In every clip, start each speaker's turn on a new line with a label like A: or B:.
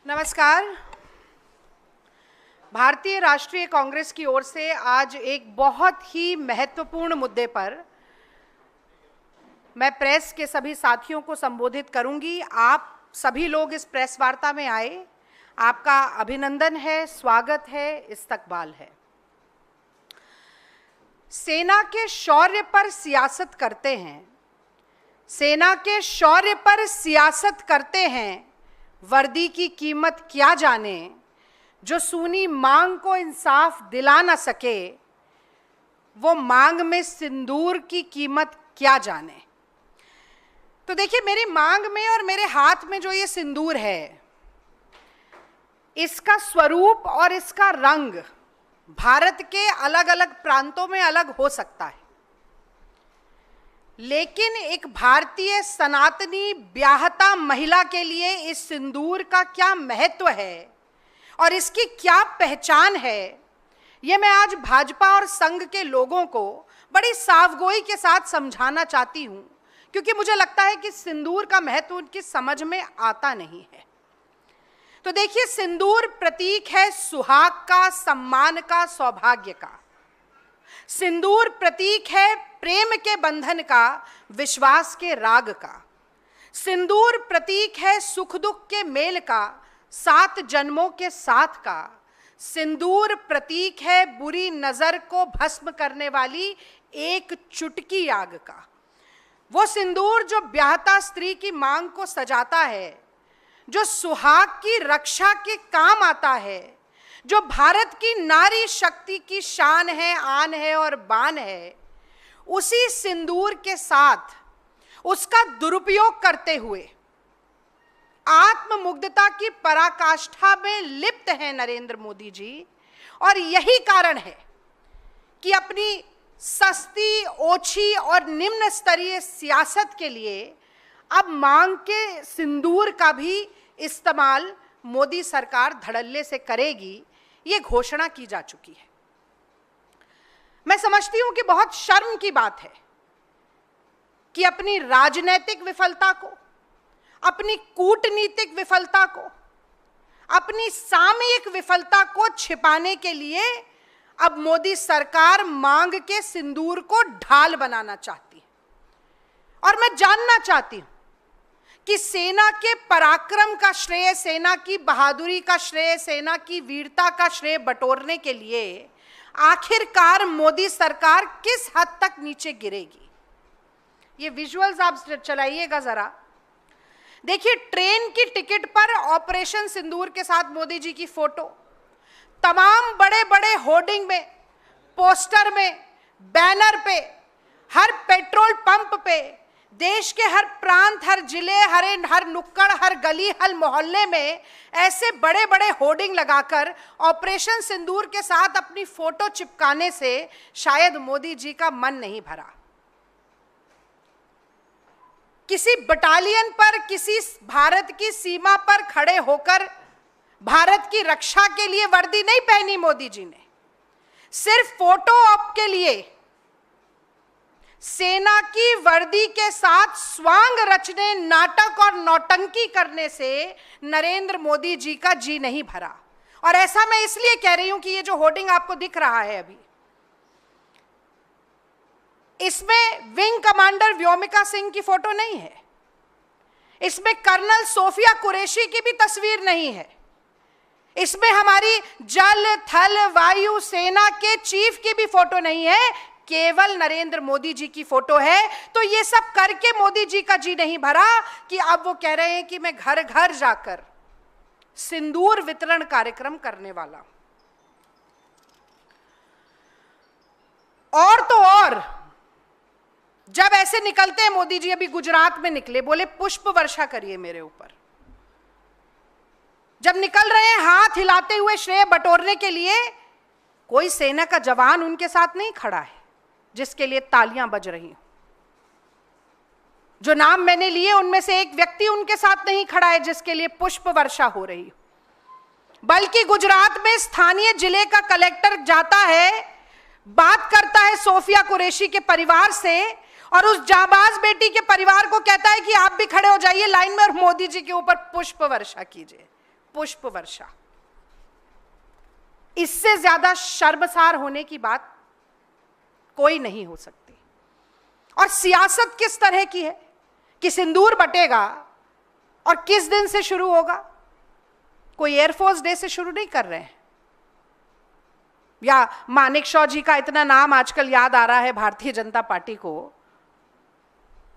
A: नमस्कार। भारतीय राष्ट्रीय कांग्रेस की ओर से आज एक बहुत ही महत्वपूर्ण मुद्दे पर मैं प्रेस के सभी साथियों को संबोधित करूंगी। आप सभी लोग इस प्रेस वार्ता में आए, आपका अभिनंदन है, स्वागत है, इस्तकबाल है। सेना के शौर्य पर सियासत करते हैं, सेना के शौर्य पर सियासत करते हैं, वर्दी की कीमत क्या जाने, जो सूनी मांग को इंसाफ दिला न सके, वो मांग में सिंदूर की कीमत क्या जाने। तो देखिए, मेरी मांग में और मेरे हाथ में जो ये सिंदूर है, इसका स्वरूप और इसका रंग भारत के अलग अलग प्रांतों में अलग हो सकता है, लेकिन एक भारतीय सनातनी ब्याहता महिला के लिए इस सिंदूर का क्या महत्व है और इसकी क्या पहचान है, ये मैं आज भाजपा और संघ के लोगों को बड़ी सावगोई के साथ समझाना चाहती हूं, क्योंकि मुझे लगता है कि सिंदूर का महत्व उनकी समझ में आता नहीं है। तो देखिए, सिंदूर प्रतीक है सुहाग का, सम्मान का, सौभाग्य का। सिंदूर प्रतीक है प्रेम के बंधन का, विश्वास के राग का। सिंदूर प्रतीक है सुख दुख के मेल का, 7 जन्मों के साथ का। सिंदूर प्रतीक है बुरी नजर को भस्म करने वाली एक चुटकी आग का। वो सिंदूर जो ब्याहता स्त्री की मांग को सजाता है, जो सुहाग की रक्षा के काम आता है, जो भारत की नारी शक्ति की शान है, आन है और बान है, उसी सिंदूर के साथ उसका दुरुपयोग करते हुए आत्ममुग्धता की पराकाष्ठा में लिप्त हैं नरेंद्र मोदी जी। और यही कारण है कि अपनी सस्ती, ओछी और निम्न स्तरीय सियासत के लिए अब मांग के सिंदूर का भी इस्तेमाल मोदी सरकार धड़ल्ले से करेगी, ये घोषणा की जा चुकी है। मैं समझती हूं कि बहुत शर्म की बात है कि अपनी राजनीतिक विफलता को, अपनी कूटनीतिक विफलता को, अपनी सामयिक विफलता को छिपाने के लिए अब मोदी सरकार मांग के सिंदूर को ढाल बनाना चाहती है। और मैं जानना चाहती हूं कि सेना के पराक्रम का श्रेय, सेना की बहादुरी का श्रेय, सेना की वीरता का श्रेय बटोरने के लिए आखिरकार मोदी सरकार किस हद तक नीचे गिरेगी। ये विजुअल्स आप चलाइएगा जरा। देखिए, ट्रेन की टिकट पर ऑपरेशन सिंदूर के साथ मोदी जी की फोटो, तमाम बड़े बड़े होर्डिंग में, पोस्टर में, बैनर पे, हर पेट्रोल पंप पे, देश के हर प्रांत, हर जिले, हर नुक्कड़, हर गली, हर मोहल्ले में ऐसे बड़े बड़े होर्डिंग लगाकर ऑपरेशन सिंदूर के साथ अपनी फोटो चिपकाने से शायद मोदी जी का मन नहीं भरा। किसी बटालियन पर, किसी भारत की सीमा पर खड़े होकर भारत की रक्षा के लिए वर्दी नहीं पहनी मोदी जी ने। सिर्फ फोटो ऑप के लिए सेना की वर्दी के साथ स्वांग रचने, नाटक और नौटंकी करने से नरेंद्र मोदी जी का जी नहीं भरा। और ऐसा मैं इसलिए कह रही हूं कि ये जो होर्डिंग आपको दिख रहा है अभी, इसमें विंग कमांडर व्योमिका सिंह की फोटो नहीं है, इसमें कर्नल सोफिया कुरैशी की भी तस्वीर नहीं है, इसमें हमारी जल, थल, वायु सेना के चीफ की भी फोटो नहीं है, केवल नरेंद्र मोदी जी की फोटो है। तो ये सब करके मोदी जी का जी नहीं भरा कि अब वो कह रहे हैं कि मैं घर घर जाकर सिंदूर वितरण कार्यक्रम करने वाला हूं। और तो और, जब ऐसे निकलते हैं मोदी जी, अभी गुजरात में निकले, बोले पुष्प वर्षा करिए मेरे ऊपर। जब निकल रहे हैं हाथ हिलाते हुए श्रेय बटोरने के लिए, कोई सेना का जवान उनके साथ नहीं खड़ा है जिसके लिए तालियां बज रही हो। जो नाम मैंने लिए उनमें से एक व्यक्ति उनके साथ नहीं खड़ा है जिसके लिए पुष्प वर्षा हो रही हो। बल्कि गुजरात में स्थानीय जिले का कलेक्टर जाता है, बात करता है सोफिया कुरैशी के परिवार से और उस जाबाज बेटी के परिवार को कहता है कि आप भी खड़े हो जाइए लाइन में और मोदी जी के ऊपर पुष्प वर्षा कीजिए। पुष्प वर्षा। इससे ज्यादा शर्मसार होने की बात कोई नहीं हो सकती। और सियासत किस तरह की है कि सिंदूर बटेगा और किस दिन से शुरू होगा? कोई एयरफोर्स डे से शुरू नहीं कर रहे हैं, या मानेकशॉ जी का इतना नाम आजकल याद आ रहा है भारतीय जनता पार्टी को,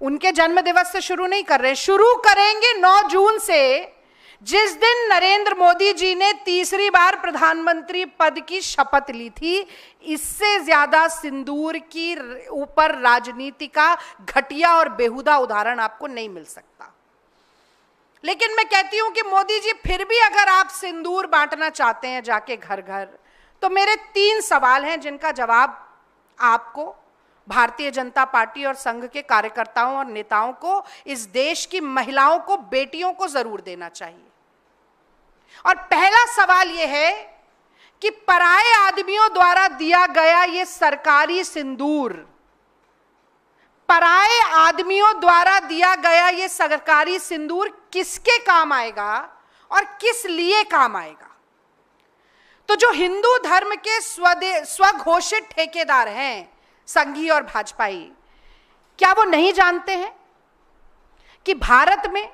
A: उनके जन्म दिवस से शुरू नहीं कर रहे हैं। शुरू करेंगे 9 जून से, जिस दिन नरेंद्र मोदी जी ने तीसरी बार प्रधानमंत्री पद की शपथ ली थी। इससे ज्यादा सिंदूर की ऊपर राजनीति का घटिया और बेहुदा उदाहरण आपको नहीं मिल सकता। लेकिन मैं कहती हूं कि मोदी जी, फिर भी अगर आप सिंदूर बांटना चाहते हैं जाके घर घर, तो मेरे 3 सवाल हैं जिनका जवाब आपको, भारतीय जनता पार्टी और संघ के कार्यकर्ताओं और नेताओं को, इस देश की महिलाओं को, बेटियों को जरूर देना चाहिए। और पहला सवाल यह है कि पराये आदमियों द्वारा दिया गया यह सरकारी सिंदूर, पराये आदमियों द्वारा दिया गया यह सरकारी सिंदूर किसके काम आएगा और किस लिए काम आएगा? तो जो हिंदू धर्म के स्वघोषित ठेकेदार हैं, संघी और भाजपाई, क्या वो नहीं जानते हैं कि भारत में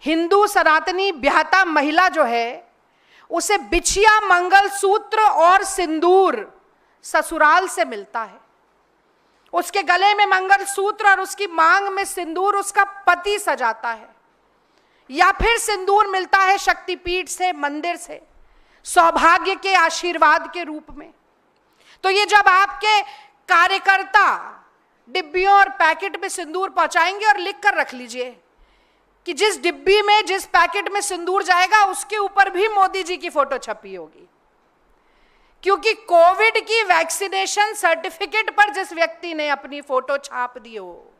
A: हिंदू सनातनी ब्याहता महिला जो है, उसे बिछिया, मंगलसूत्र और सिंदूर ससुराल से मिलता है। उसके गले में मंगलसूत्र और उसकी मांग में सिंदूर उसका पति सजाता है, या फिर सिंदूर मिलता है शक्तिपीठ से, मंदिर से, सौभाग्य के आशीर्वाद के रूप में। तो ये जब आपके कार्यकर्ता डिब्बियों और पैकेट में सिंदूर पहुंचाएंगे, और लिख कर रख लीजिए कि जिस डिब्बी में, जिस पैकेट में सिंदूर जाएगा, उसके ऊपर भी मोदी जी की फोटो छपी होगी। क्योंकि कोविड की वैक्सीनेशन सर्टिफिकेट पर जिस व्यक्ति ने अपनी फोटो छाप दी हो,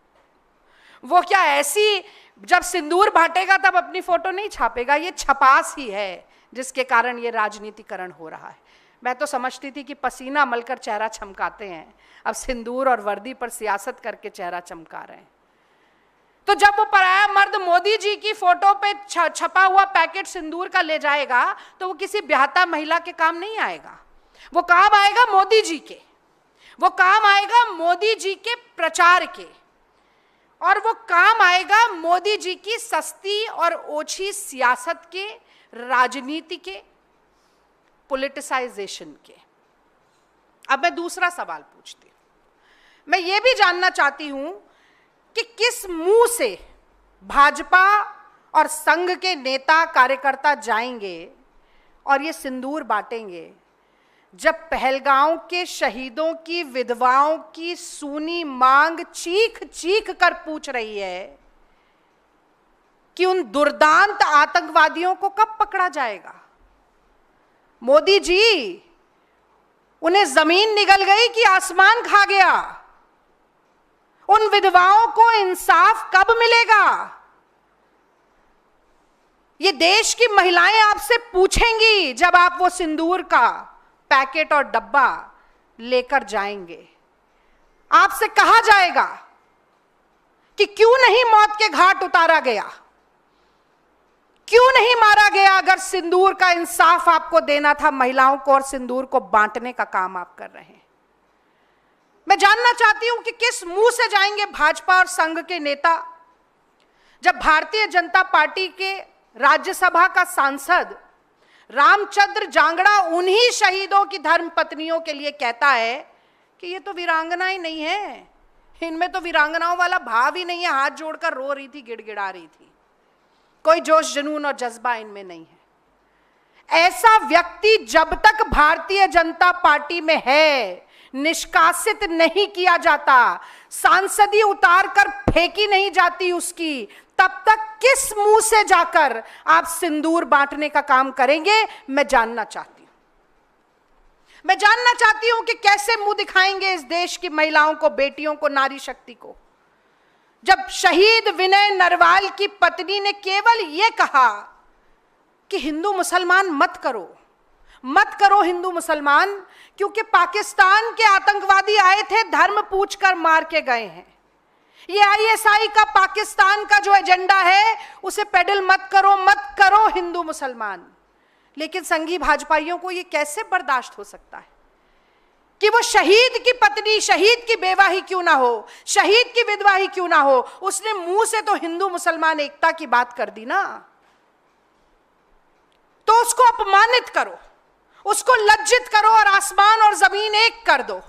A: वो क्या ऐसी जब सिंदूर बांटेगा तब अपनी फोटो नहीं छापेगा? ये छपास ही है जिसके कारण ये राजनीतिकरण हो रहा है। मैं तो समझती थी कि पसीना मलकर चेहरा चमकाते हैं, अब सिंदूर और वर्दी पर सियासत करके चेहरा चमका रहे हैं। तो जब वो पराया मर्द मोदी जी की फोटो पे छपा हुआ पैकेट सिंदूर का ले जाएगा, तो वो किसी ब्याहता महिला के काम नहीं आएगा, वो काम आएगा मोदी जी के, वो काम आएगा मोदी जी के प्रचार के, और वो काम आएगा मोदी जी की सस्ती और ओछी सियासत के, राजनीति के, पॉलिटिसाइजेशन के। अब मैं दूसरा सवाल पूछती हूं। मैं ये भी जानना चाहती हूं कि किस मुंह से भाजपा और संघ के नेता कार्यकर्ता जाएंगे और ये सिंदूर बांटेंगे, जब पहलगांव के शहीदों की विधवाओं की सूनी मांग चीख चीख कर पूछ रही है कि उन दुर्दांत आतंकवादियों को कब पकड़ा जाएगा? मोदी जी, उन्हें जमीन निगल गई कि आसमान खा गया? उन विधवाओं को इंसाफ कब मिलेगा? ये देश की महिलाएं आपसे पूछेंगी जब आप वो सिंदूर का पैकेट और डब्बा लेकर जाएंगे। आपसे कहा जाएगा कि क्यों नहीं मौत के घाट उतारा गया, क्यों नहीं मारा गया? अगर सिंदूर का इंसाफ आपको देना था महिलाओं को और सिंदूर को बांटने का काम आप कर रहे हैं। मैं जानना चाहती हूं कि किस मुंह से जाएंगे भाजपा और संघ के नेता, जब भारतीय जनता पार्टी के राज्यसभा का सांसद रामचंद्र जांगड़ा उन्हीं शहीदों की धर्म पत्नियों के लिए कहता है कि ये तो वीरांगना ही नहीं है, इनमें तो वीरांगनाओं वाला भाव ही नहीं है, हाथ जोड़कर रो रही थी, गिड़गिड़ा रही थी, कोई जोश जुनून और जज्बा इनमें नहीं है। ऐसा व्यक्ति जब तक भारतीय जनता पार्टी में है, निष्कासित नहीं किया जाता, सांसदी उतार कर फेंकी नहीं जाती उसकी, तब तक किस मुंह से जाकर आप सिंदूर बांटने का काम करेंगे? मैं जानना चाहती हूं। मैं जानना चाहती हूं कि कैसे मुंह दिखाएंगे इस देश की महिलाओं को, बेटियों को, नारी शक्ति को, जब शहीद विनय नरवाल की पत्नी ने केवल यह कहा कि हिंदू मुसलमान मत करो, मत करो हिंदू मुसलमान, क्योंकि पाकिस्तान के आतंकवादी आए थे, धर्म पूछकर मार के गए हैं। ये आईएसआई का पाकिस्तान का जो एजेंडा है उसे पेडल मत करो हिंदू मुसलमान। लेकिन संघी भाजपाइयों को ये कैसे बर्दाश्त हो सकता है कि वो शहीद की पत्नी, शहीद की बेवा ही क्यों ना हो, शहीद की विधवा ही क्यों ना हो, उसने मुंह से तो हिंदू मुसलमान एकता की बात कर दी ना, तो उसको अपमानित करो, उसको लज्जित करो और आसमान और जमीन एक कर दो।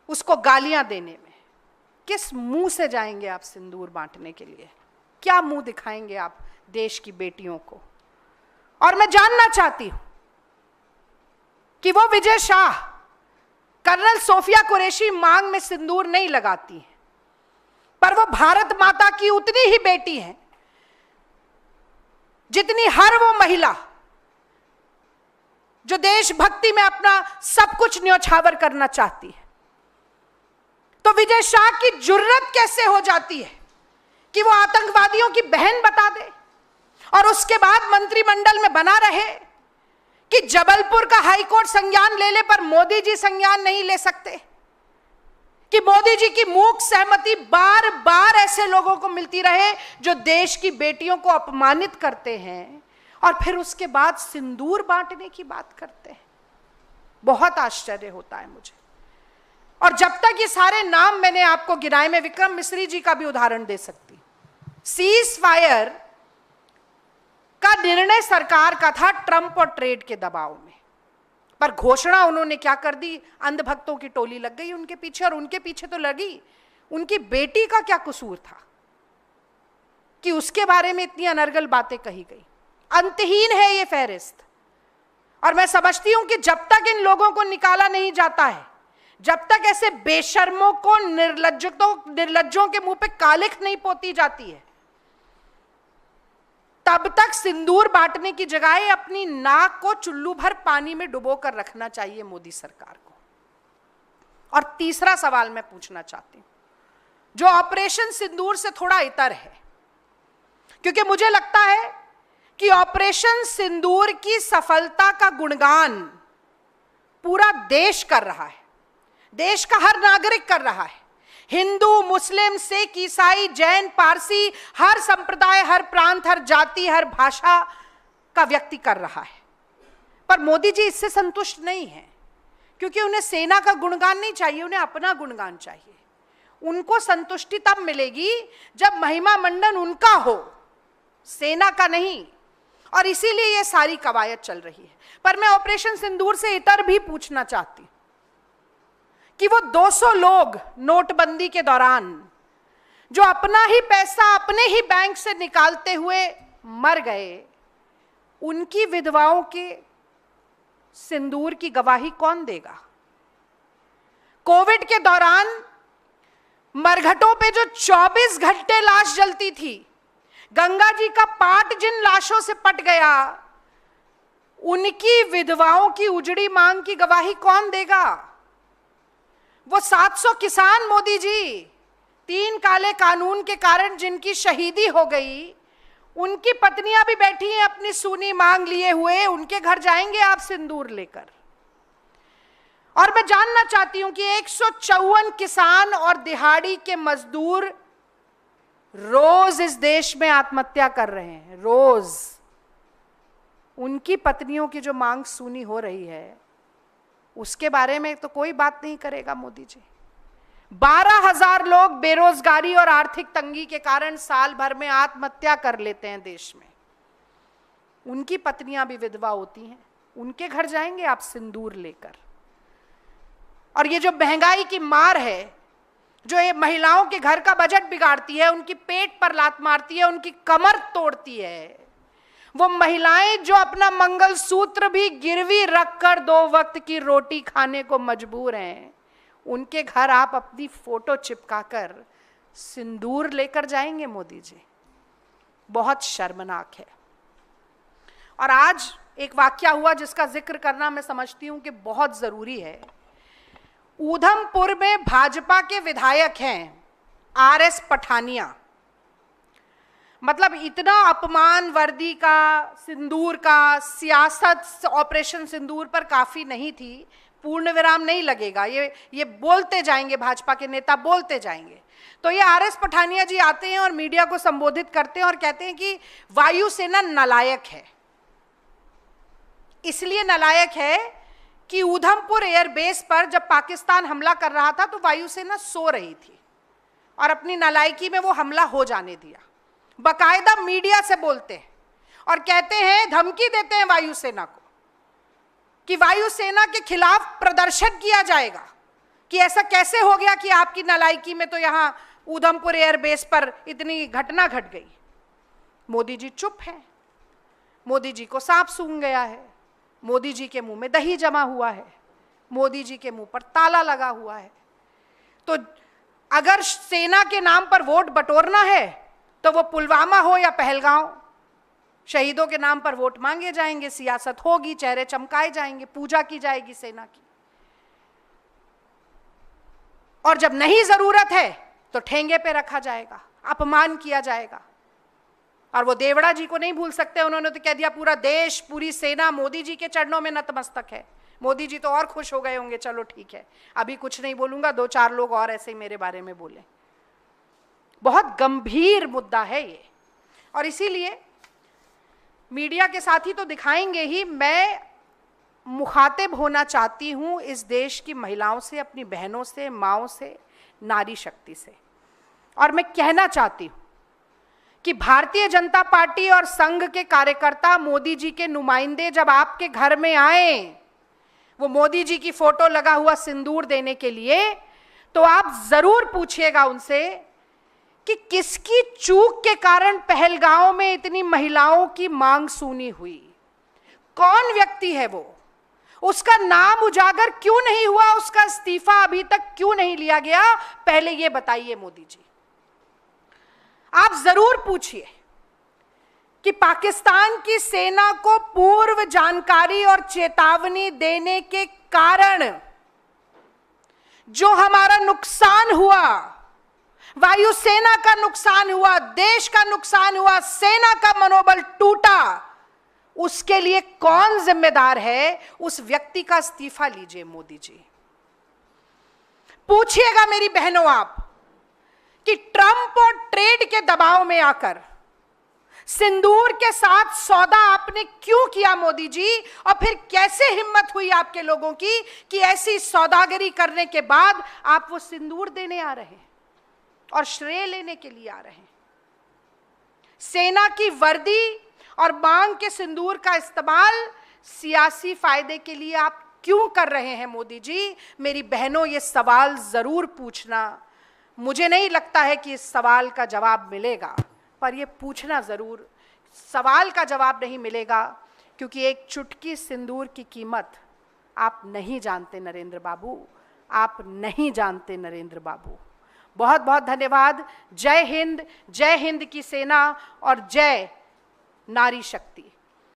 A: उसको गालियां देने में किस मुंह से जाएंगे आप सिंदूर बांटने के लिए? क्या मुंह दिखाएंगे आप देश की बेटियों को? और मैं जानना चाहती हूं कि वो विजय शाह, कर्नल सोफिया कुरैशी मांग में सिंदूर नहीं लगाती है, पर वो भारत माता की उतनी ही बेटी है जितनी हर वो महिला जो देशभक्ति में अपना सब कुछ न्यौछावर करना चाहती है। तो विजय शाह की जुर्रत कैसे हो जाती है कि वो आतंकवादियों की बहन बता दे और उसके बाद मंत्रिमंडल में बना रहे कि जबलपुर का हाईकोर्ट संज्ञान ले ले पर मोदी जी संज्ञान नहीं ले सकते, कि मोदी जी की मूक सहमति बार बार ऐसे लोगों को मिलती रहे जो देश की बेटियों को अपमानित करते हैं और फिर उसके बाद सिंदूर बांटने की बात करते हैं। बहुत आश्चर्य होता है मुझे। और जब तक ये सारे नाम मैंने आपको गिनाए, मैं विक्रम मिश्री जी का भी उदाहरण दे सकती हूं। सीज फायर का निर्णय सरकार का था ट्रंप और ट्रेड के दबाव में, पर घोषणा उन्होंने क्या कर दी, अंधभक्तों की टोली लग गई उनके पीछे। और उनके पीछे तो लगी, उनकी बेटी का क्या कसूर था कि उसके बारे में इतनी अनर्गल बातें कही गई। अंतहीन है ये फहरिस्त। और मैं समझती हूं कि जब तक इन लोगों को निकाला नहीं जाता है, जब तक ऐसे बेशर्मों को, निर्लज्जों के मुंह पे कालिख नहीं पोती जाती है, तब तक सिंदूर बांटने की जगह अपनी नाक को चुल्लू भर पानी में डुबो कर रखना चाहिए मोदी सरकार को। और तीसरा सवाल मैं पूछना चाहती हूं, जो ऑपरेशन सिंदूर से थोड़ा इतर है, क्योंकि मुझे लगता है कि ऑपरेशन सिंदूर की सफलता का गुणगान पूरा देश कर रहा है, देश का हर नागरिक कर रहा है। हिंदू, मुस्लिम, सिख, ईसाई, जैन, पारसी, हर संप्रदाय, हर प्रांत, हर जाति, हर भाषा का व्यक्ति कर रहा है। पर मोदी जी इससे संतुष्ट नहीं है, क्योंकि उन्हें सेना का गुणगान नहीं चाहिए, उन्हें अपना गुणगान चाहिए। उनको संतुष्टि तब मिलेगी जब महिमा मंडन उनका हो, सेना का नहीं। और इसीलिए ये सारी कवायद चल रही है। पर मैं ऑपरेशन सिंदूर से इतर भी पूछना चाहती हूं कि वो 200 लोग नोटबंदी के दौरान जो अपना ही पैसा अपने ही बैंक से निकालते हुए मर गए, उनकी विधवाओं के सिंदूर की गवाही कौन देगा? कोविड के दौरान मरघटों पे जो 24 घंटे लाश जलती थी, गंगा जी का पाट जिन लाशों से पट गया, उनकी विधवाओं की उजड़ी मांग की गवाही कौन देगा? वो 700 किसान मोदी जी, 3 काले कानून के कारण जिनकी शहीदी हो गई, उनकी पत्नियां भी बैठी हैं अपनी सूनी मांग लिए हुए, उनके घर जाएंगे आप सिंदूर लेकर? और मैं जानना चाहती हूं कि 154 किसान और दिहाड़ी के मजदूर रोज इस देश में आत्महत्या कर रहे हैं, रोज। उनकी पत्नियों की जो मांग सूनी हो रही है, उसके बारे में तो कोई बात नहीं करेगा मोदी जी। 12,000 लोग बेरोजगारी और आर्थिक तंगी के कारण साल भर में आत्महत्या कर लेते हैं देश में। उनकी पत्नियां भी विधवा होती हैं, उनके घर जाएंगे आप सिंदूर लेकर? और ये जो महंगाई की मार है, जो ये महिलाओं के घर का बजट बिगाड़ती है, उनकी पेट पर लात मारती है, उनकी कमर तोड़ती है, वो महिलाएं जो अपना मंगलसूत्र भी गिरवी रखकर 2 वक्त की रोटी खाने को मजबूर हैं, उनके घर आप अपनी फोटो चिपकाकर सिंदूर लेकर जाएंगे मोदी जी? बहुत शर्मनाक है। और आज एक वाकया हुआ जिसका जिक्र करना मैं समझती हूं कि बहुत जरूरी है। ऊधमपुर में भाजपा के विधायक हैं RS पठानिया। मतलब इतना अपमान वर्दी का, सिंदूर का, सियासत ऑपरेशन सिंदूर पर काफी नहीं थी, पूर्ण विराम नहीं लगेगा, ये बोलते जाएंगे, भाजपा के नेता बोलते जाएंगे। तो ये आर एस पठानिया जी आते हैं और मीडिया को संबोधित करते हैं और कहते हैं कि वायुसेना नालायक है। इसलिए नालायक है कि उधमपुर एयरबेस पर जब पाकिस्तान हमला कर रहा था तो वायुसेना सो रही थी और अपनी नालायकी में वो हमला हो जाने दिया। बाकायदा मीडिया से बोलते हैं और कहते हैं, धमकी देते हैं वायुसेना को कि वायुसेना के खिलाफ प्रदर्शन किया जाएगा कि ऐसा कैसे हो गया कि आपकी नालायकी में तो यहां उधमपुर एयरबेस पर इतनी घटना घट गई। मोदी जी चुप हैं, मोदी जी को सांप सूंघ गया है, मोदी जी के मुंह में दही जमा हुआ है, मोदी जी के मुंह पर ताला लगा हुआ है। तो अगर सेना के नाम पर वोट बटोरना है तो वो पुलवामा हो या पहलगांव, शहीदों के नाम पर वोट मांगे जाएंगे, सियासत होगी, चेहरे चमकाए जाएंगे, पूजा की जाएगी सेना की। और जब नहीं जरूरत है तो ठेंगे पे रखा जाएगा, अपमान किया जाएगा। और वो देवड़ा जी को नहीं भूल सकते, उन्होंने तो कह दिया पूरा देश, पूरी सेना मोदी जी के चरणों में नतमस्तक है। मोदी जी तो और खुश हो गए होंगे, चलो ठीक है अभी कुछ नहीं बोलूंगा, 2-4 लोग और ऐसे ही मेरे बारे में बोले। बहुत गंभीर मुद्दा है ये, और इसीलिए मीडिया के साथी तो दिखाएंगे ही, मैं मुखातिब होना चाहती हूं इस देश की महिलाओं से, अपनी बहनों से, माओं से, नारी शक्ति से। और मैं कहना चाहती हूं कि भारतीय जनता पार्टी और संघ के कार्यकर्ता, मोदी जी के नुमाइंदे जब आपके घर में आए वो मोदी जी की फोटो लगा हुआ सिंदूर देने के लिए, तो आप जरूर पूछिएगा उनसे कि किसकी चूक के कारण पहलगांव में इतनी महिलाओं की मांग सूनी हुई, कौन व्यक्ति है वो, उसका नाम उजागर क्यों नहीं हुआ, उसका इस्तीफा अभी तक क्यों नहीं लिया गया, पहले ये बताइए मोदी जी। आप जरूर पूछिए कि पाकिस्तान की सेना को पूर्व जानकारी और चेतावनी देने के कारण जो हमारा नुकसान हुआ, वायुसेना का नुकसान हुआ, देश का नुकसान हुआ, सेना का मनोबल टूटा, उसके लिए कौन जिम्मेदार है, उस व्यक्ति का इस्तीफा लीजिए मोदी जी। पूछिएगा मेरी बहनों आप कि ट्रंप और ट्रेड के दबाव में आकर सिंदूर के साथ सौदा आपने क्यों किया मोदी जी, और फिर कैसे हिम्मत हुई आपके लोगों की कि ऐसी सौदागरी करने के बाद आप वो सिंदूर देने आ रहे हैं और श्रेय लेने के लिए आ रहे हैं। सेना की वर्दी और मांग के सिंदूर का इस्तेमाल सियासी फायदे के लिए आप क्यों कर रहे हैं मोदी जी? मेरी बहनों, ये सवाल जरूर पूछना। मुझे नहीं लगता है कि इस सवाल का जवाब मिलेगा, पर ये पूछना जरूर। सवाल का जवाब नहीं मिलेगा क्योंकि एक चुटकी सिंदूर की कीमत आप नहीं जानते नरेंद्र बाबू, आप नहीं जानते नरेंद्र बाबू। बहुत बहुत धन्यवाद। जय हिंद की सेना और जय नारी शक्ति।